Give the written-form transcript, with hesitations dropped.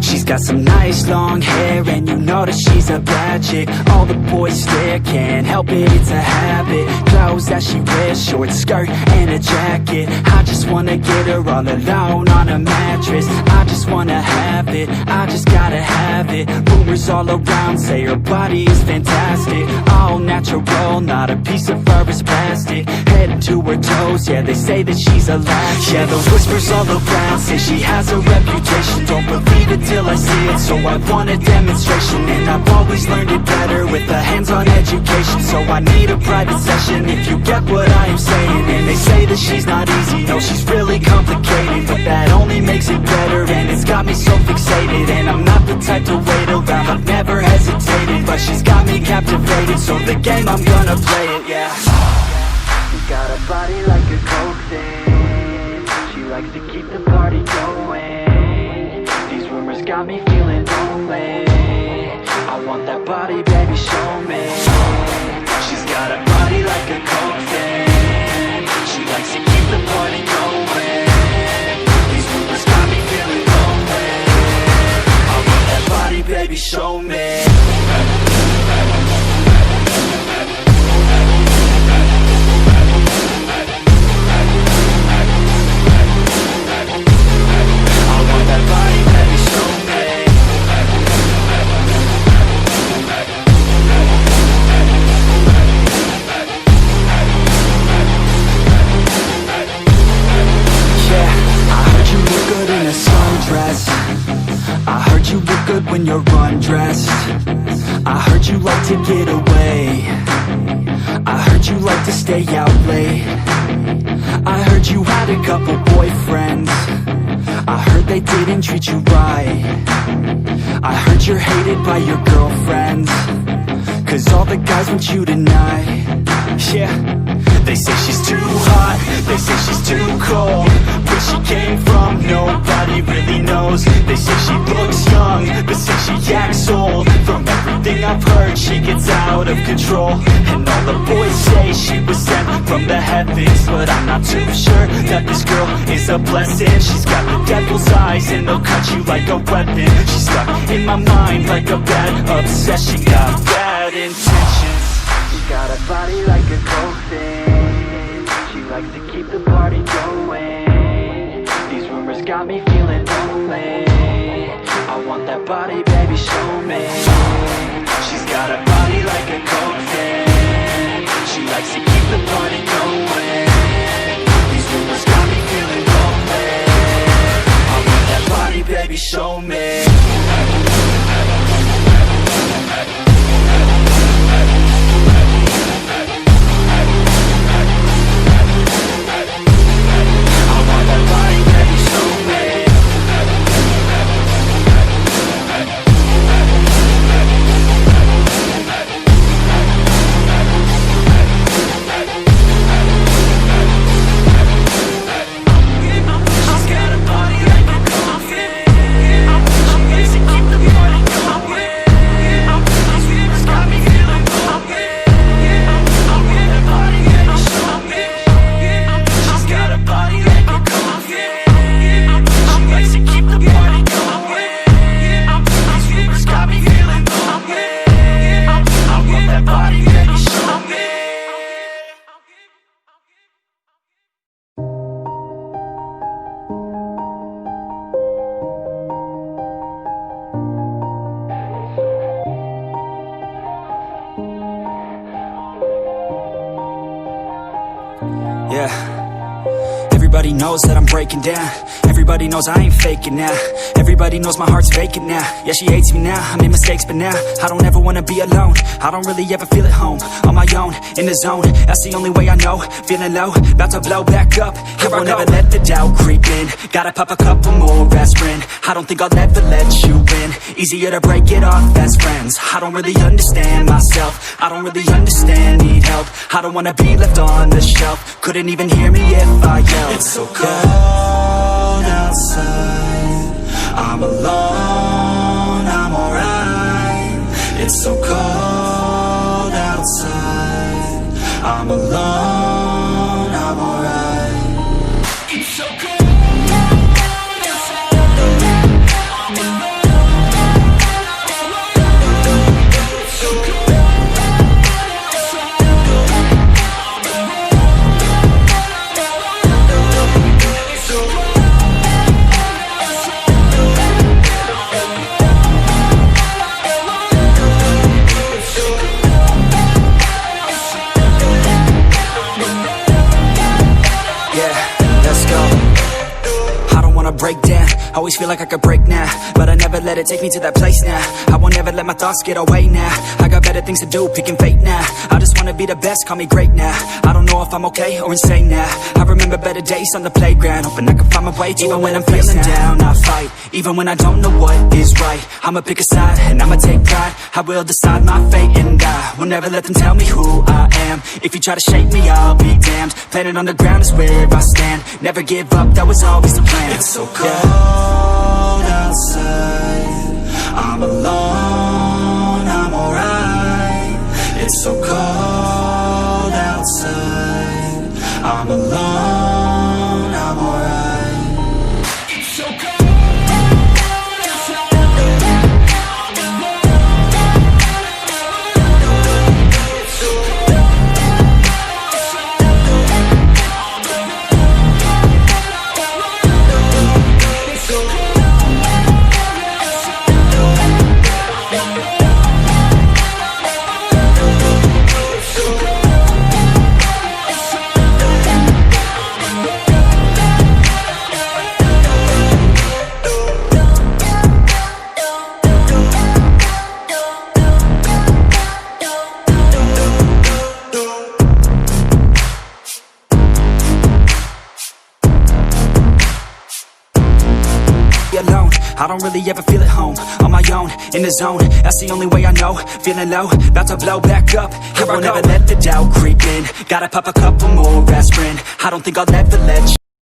She's got some nice long hair, and you know that she's a bad chick. All the boys stare, can't help it, it's a habit. Clothes that she wears, short skirt and a jacket. I just wanna get her all alone on a mattress. I just wanna have it, I just gotta have it. Rumors all around say her body is fantastic. All natural, not a piece of fur is plastic. Head to her toes, yeah, they say that she's a latch. Yeah, the whispers all around say she has a reputation. Don't believe it till I see it, so I want a demonstration. And I've always learned it better with a hands-on education. So I need a private session, if you get what I am saying. And they say that she's not easy, no, she's really complicated. But that only makes it better, and it's got me so fixated. And I'm not the type to wait around, I've never hesitated. But she's got me captivated, so the game, I'm gonna play it, yeah. She got a body like a coke thing. She likes to keep the party going. These rumors got me feeling lonely. I want that body, baby, show me. She's got a body like a coke thing. She likes to keep the party going. These rumors got me feeling lonely. I want that body, baby, show me. I heard you look good when you're undressed. I heard you like to get away. I heard you like to stay out late. I heard you had a couple boyfriends. I heard they didn't treat you right. I heard you're hated by your girlfriends, 'cause all the guys want you tonight. Yeah, they say she's too hot, they say she's too cold. Where she came from, nobody really knows. They say she looks young, but say she acts old. From everything I've heard, she gets out of control. And all the boys say she was sent from the heavens, but I'm not too sure that this girl is a blessing. She's got the devil's eyes, and they'll cut you like a weapon. She's stuck in my mind like a bad obsession. Got bad intentions. She got a body like a coke thing. She likes to keep the party going. These rumors got me feeling lonely. I want that body, baby, show me. She's got a body like a coke thing. She likes to keep the party going. These rumors got me feeling lonely. I want that body, baby, show me. Everybody knows that I'm breaking down. Everybody knows I ain't faking now. Everybody knows my heart's vacant now. Yeah, she hates me now, I made mistakes, but now I don't ever wanna be alone. I don't really ever feel at home. On my own, in the zone, that's the only way I know. Feeling low, about to blow back up. Here I never let the doubt creep in. Gotta pop a couple more aspirin. I don't think I'll ever let you in. Easier to break it off best friends. I don't really understand myself. I don't really understand, need help. I don't wanna be left on the shelf. Couldn't even hear me if I yelled. It's so cold outside. I'm alone, I'm alright. It's so cold outside. I'm alone, I'm alright. It's so cold outside. I'm alone. let's go. I don't wanna break down, always feel like I could break now, but I never let it take me to that place now. I won't ever let my thoughts get away now. I got better things to do, picking fate now. I just wanna be the best, call me great now. I don't know if I'm okay or insane now. I remember better days on the playground, hoping I can find my way to even when I'm feeling down, I fight, even when I don't know what is right. I'ma pick a side, and I'ma take pride. I will decide my fate, and I will never let them tell me who I am. If you try to shake me, I'll be damned. Planet on the ground is where I stand. Never give up, that was always the plan. It's so cold outside, I'm alone, I'm alright. It's so cold outside, I'm alone, I'm alright. It's so cold. Alone, I don't really ever feel at home. On my own, in the zone, that's the only way I know. Feeling low, about to blow back up. Here I won't ever let the doubt creep in. Gotta pop a couple more aspirin. I don't think I'll ever let